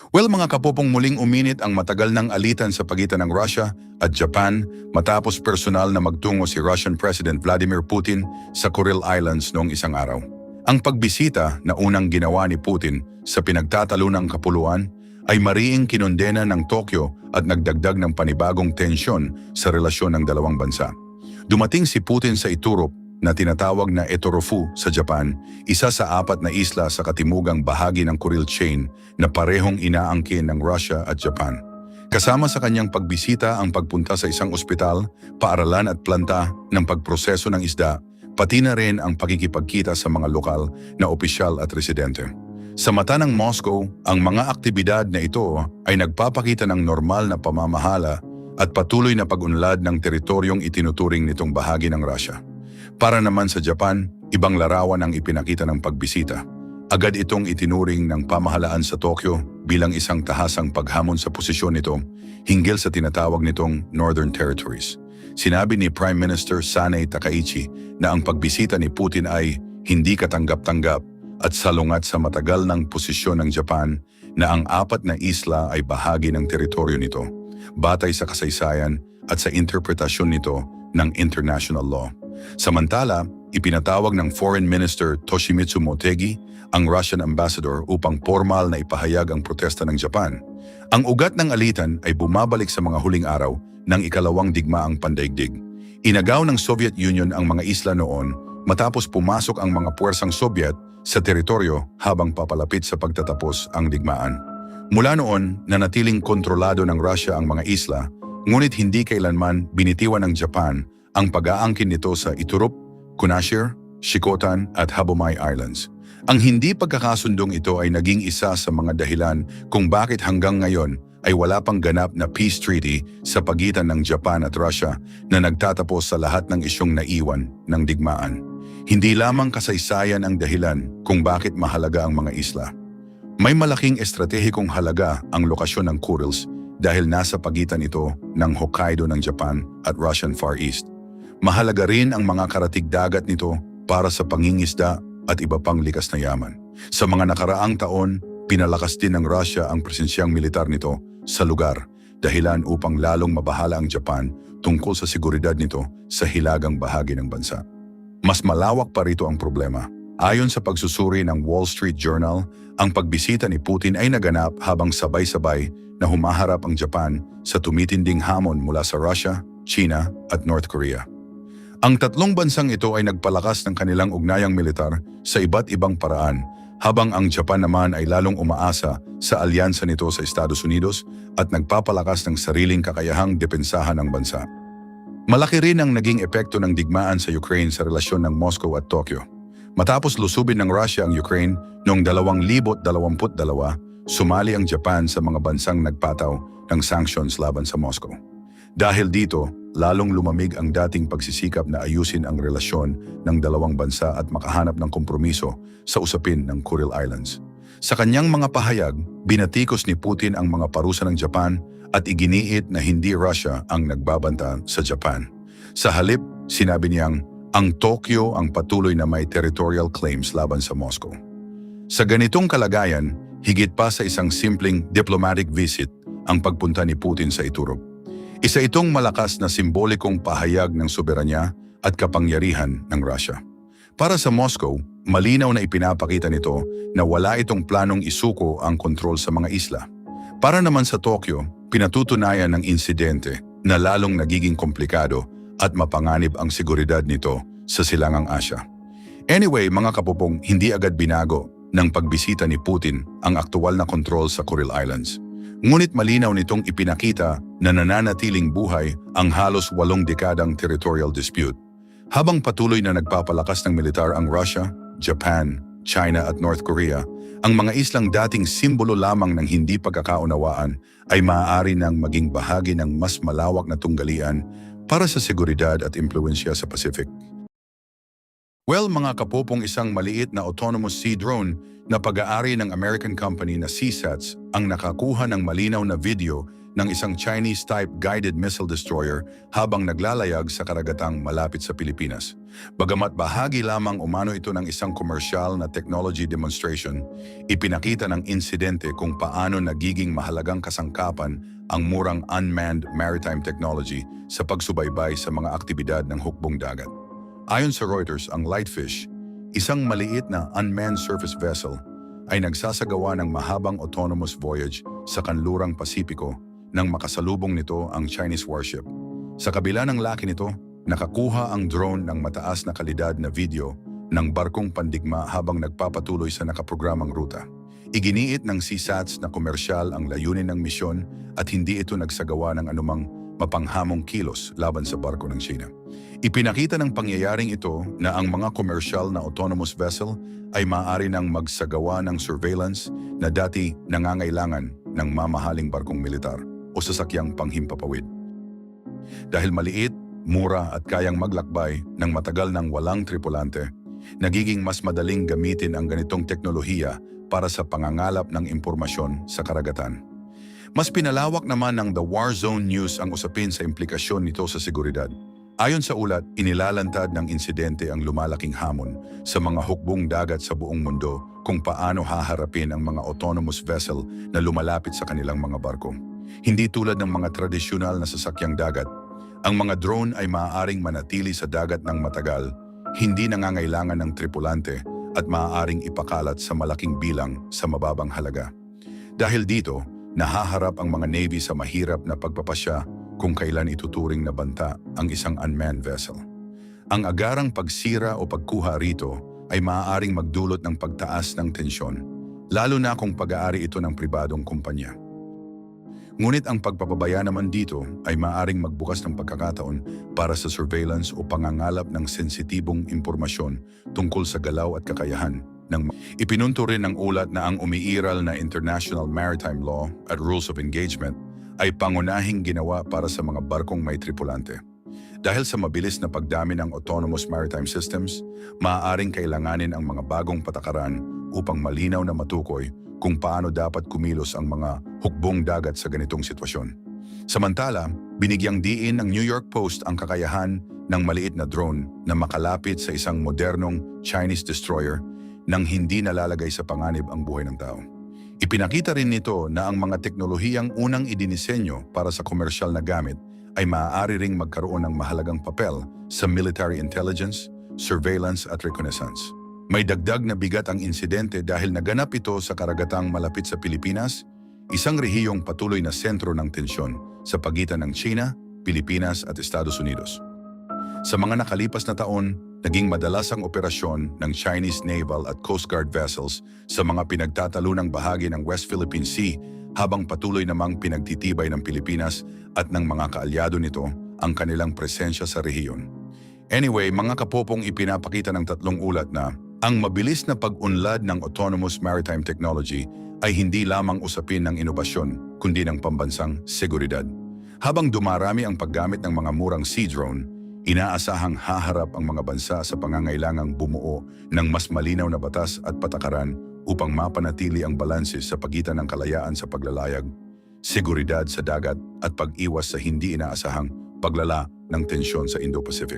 Well mga kapopong, muling uminit ang matagal ng alitan sa pagitan ng Russia at Japan matapos personal na magtungo si Russian President Vladimir Putin sa Kuril Islands noong isang araw. Ang pagbisita na unang ginawa ni Putin sa pinagtatalunang kapuluan ay mariing kinondena ng Tokyo at nagdagdag ng panibagong tensyon sa relasyon ng dalawang bansa. Dumating si Putin sa Iturup na tinatawag na Etorofu sa Japan, isa sa 4 na isla sa katimugang bahagi ng Kuril Chain na parehong inaangkin ng Russia at Japan. Kasama sa kanyang pagbisita ang pagpunta sa isang ospital, paaralan at planta ng pagproseso ng isda, pati na rin ang pakikipagkita sa mga lokal na opisyal at residente. Sa mata ng Moscow, ang mga aktibidad na ito ay nagpapakita ng normal na pamamahala at patuloy na pag-unlad ng teritoryong itinuturing nitong bahagi ng Russia. Para naman sa Japan, ibang larawan ang ipinakita ng pagbisita. Agad itong itinuring ng pamahalaan sa Tokyo bilang isang tahasang paghamon sa posisyon nito hinggil sa tinatawag nitong Northern Territories. Sinabi ni Prime Minister Sanei Takaichi na ang pagbisita ni Putin ay hindi katanggap-tanggap at salungat sa matagal ng posisyon ng Japan na ang 4 na isla ay bahagi ng teritoryo nito, batay sa kasaysayan at sa interpretasyon nito ng international law. Samantala, ipinatawag ng Foreign Minister Toshimitsu Motegi ang Russian Ambassador upang formal na ipahayag ang protesta ng Japan. Ang ugat ng alitan ay bumabalik sa mga huling araw ng ikalawang digmaang pandaigdig. Inagaw ng Soviet Union ang mga isla noon matapos pumasok ang mga puwersang Soviet sa teritoryo habang papalapit sa pagtatapos ang digmaan. Mula noon, nanatiling kontrolado ng Russia ang mga isla, ngunit hindi kailanman binitiwan ng Japan ang pag-aangkin nito sa Iturup, Kunashir, Shikotan at Habomai Islands. Ang hindi pagkakasundong ito ay naging isa sa mga dahilan kung bakit hanggang ngayon ay wala pang ganap na peace treaty sa pagitan ng Japan at Russia na nagtatapos sa lahat ng isyong naiwan ng digmaan. Hindi lamang kasaysayan ang dahilan kung bakit mahalaga ang mga isla. May malaking estratehikong halaga ang lokasyon ng Kurils dahil nasa pagitan ito ng Hokkaido ng Japan at Russian Far East. Mahalaga rin ang mga karatig dagat nito para sa pangingisda at iba pang likas na yaman. Sa mga nakaraang taon, pinalakas din ng Russia ang presensyang militar nito sa lugar, dahilan upang lalong mabahala ang Japan tungkol sa seguridad nito sa hilagang bahagi ng bansa. Mas malawak pa rito ang problema. Ayon sa pagsusuri ng Wall Street Journal, ang pagbisita ni Putin ay naganap habang sabay-sabay na humaharap ang Japan sa tumitinding hamon mula sa Russia, China at North Korea. Ang tatlong bansang ito ay nagpalakas ng kanilang ugnayang militar sa iba't ibang paraan, habang ang Japan naman ay lalong umaasa sa alyansa nito sa Estados Unidos at nagpapalakas ng sariling kakayahang depensahan ng bansa. Malaki rin ang naging epekto ng digmaan sa Ukraine sa relasyon ng Moscow at Tokyo. Matapos lusubin ng Russia ang Ukraine noong 2022, sumali ang Japan sa mga bansang nagpataw ng sanctions laban sa Moscow. Dahil dito, lalong lumamig ang dating pagsisikap na ayusin ang relasyon ng dalawang bansa at makahanap ng kompromiso sa usapin ng Kuril Islands. Sa kanyang mga pahayag, binatikos ni Putin ang mga parusa ng Japan at iginiit na hindi Russia ang nagbabanta sa Japan. Sa halip, sinabi niyang ang Tokyo ang patuloy na may territorial claims laban sa Moscow. Sa ganitong kalagayan, higit pa sa isang simpleng diplomatic visit ang pagpunta ni Putin sa Iturup. Isa itong malakas na simbolikong pahayag ng soberanya at kapangyarihan ng Russia. Para sa Moscow, malinaw na ipinapakita nito na wala itong planong isuko ang kontrol sa mga isla. Para naman sa Tokyo, pinatutunayan ng insidente na lalong nagiging komplikado at mapanganib ang seguridad nito sa Silangang Asya. Anyway, mga kapupong, hindi agad binago ng pagbisita ni Putin ang aktual na kontrol sa Kuril Islands. Ngunit malinaw nitong ipinakita na nananatiling buhay ang halos 8 dekadang territorial dispute. Habang patuloy na nagpapalakas ng militar ang Russia, Japan, China at North Korea, ang mga islang dating simbolo lamang ng hindi pagkakaunawaan ay maaari nang maging bahagi ng mas malawak na tunggalian para sa seguridad at impluensya sa Pacific. Well, mga kapopong, isang maliit na autonomous sea drone na pag-aari ng American company na Seasats ang nakakuha ng malinaw na video ng isang Chinese-type guided missile destroyer habang naglalayag sa karagatang malapit sa Pilipinas. Bagamat bahagi lamang umano ito ng isang komersyal na technology demonstration, ipinakita ng insidente kung paano nagiging mahalagang kasangkapan ang murang unmanned maritime technology sa pagsubaybay sa mga aktibidad ng hukbong dagat. Ayon sa Reuters, ang Lightfish, isang maliit na unmanned surface vessel, ay nagsasagawa ng mahabang autonomous voyage sa kanlurang Pasipiko nang makasalubong nito ang Chinese warship. Sa kabila ng laki nito, nakakuha ang drone ng mataas na kalidad na video ng barkong pandigma habang nagpapatuloy sa nakaprogramang ruta. Iginiit ng CSATS na komersyal ang layunin ng misyon at hindi ito nagsagawa ng anumang mapanghamong kilos laban sa barko ng China. Ipinakita ng pangyayaring ito na ang mga komersyal na autonomous vessel ay maaari nang magsagawa ng surveillance na dati nangangailangan ng mamahaling barkong militar o sasakyang panghimpapawid. Dahil maliit, mura at kayang maglakbay ng matagal ng walang tripulante, nagiging mas madaling gamitin ang ganitong teknolohiya para sa pangangalap ng impormasyon sa karagatan. Mas pinalawak naman ng The War Zone News ang usapin sa implikasyon nito sa seguridad. Ayon sa ulat, inilalantad ng insidente ang lumalaking hamon sa mga hukbong dagat sa buong mundo kung paano haharapin ang mga autonomous vessel na lumalapit sa kanilang mga barko. Hindi tulad ng mga tradisyonal na sasakyang dagat, ang mga drone ay maaaring manatili sa dagat ng matagal, hindi nangangailangan ng tripulante at maaaring ipakalat sa malaking bilang sa mababang halaga. Dahil dito, nahaharap ang mga Navy sa mahirap na pagpapasya kung kailan ituturing na banta ang isang unmanned vessel. Ang agarang pagsira o pagkuha rito ay maaaring magdulot ng pagtaas ng tensyon, lalo na kung pag-aari ito ng pribadong kumpanya. Ngunit ang pagpapabaya naman dito ay maaaring magbukas ng pagkakataon para sa surveillance o pangangalap ng sensitibong impormasyon tungkol sa galaw at kakayahan ng Ipinunto rin ng ulat na ang umiiral na International Maritime Law at Rules of Engagement ay pangunahing ginawa para sa mga barkong may tripulante. Dahil sa mabilis na pagdami ng autonomous maritime systems, maaaring kailanganin ang mga bagong patakaran upang malinaw na matukoy kung paano dapat kumilos ang mga hukbong dagat sa ganitong sitwasyon. Samantala, binigyang diin ng New York Post ang kakayahan ng maliit na drone na makalapit sa isang modernong Chinese destroyer nang hindi nalalagay sa panganib ang buhay ng tao. Ipinakita rin nito na ang mga teknolohiyang unang idinisenyo para sa komersyal na gamit ay maaari ring magkaroon ng mahalagang papel sa military intelligence, surveillance at reconnaissance. May dagdag na bigat ang insidente dahil naganap ito sa karagatang malapit sa Pilipinas, isang rehiyong patuloy na sentro ng tensyon sa pagitan ng China, Pilipinas at Estados Unidos. Sa mga nakalipas na taon, naging madalas ang operasyon ng Chinese Naval at Coast Guard vessels sa mga pinagtatalunang bahagi ng West Philippine Sea habang patuloy namang pinagtitibay ng Pilipinas at ng mga kaalyado nito ang kanilang presensya sa rehiyon. Anyway, mga kapopong, ipinapakita ng tatlong ulat na ang mabilis na pag-unlad ng autonomous maritime technology ay hindi lamang usapin ng inobasyon kundi ng pambansang seguridad. Habang dumarami ang paggamit ng mga murang sea drone, inaasahang haharap ang mga bansa sa pangangailangang bumuo ng mas malinaw na batas at patakaran upang mapanatili ang balanse sa pagitan ng kalayaan sa paglalayag, seguridad sa dagat at pag-iwas sa hindi inaasahang paglala ng tensyon sa Indo-Pacific.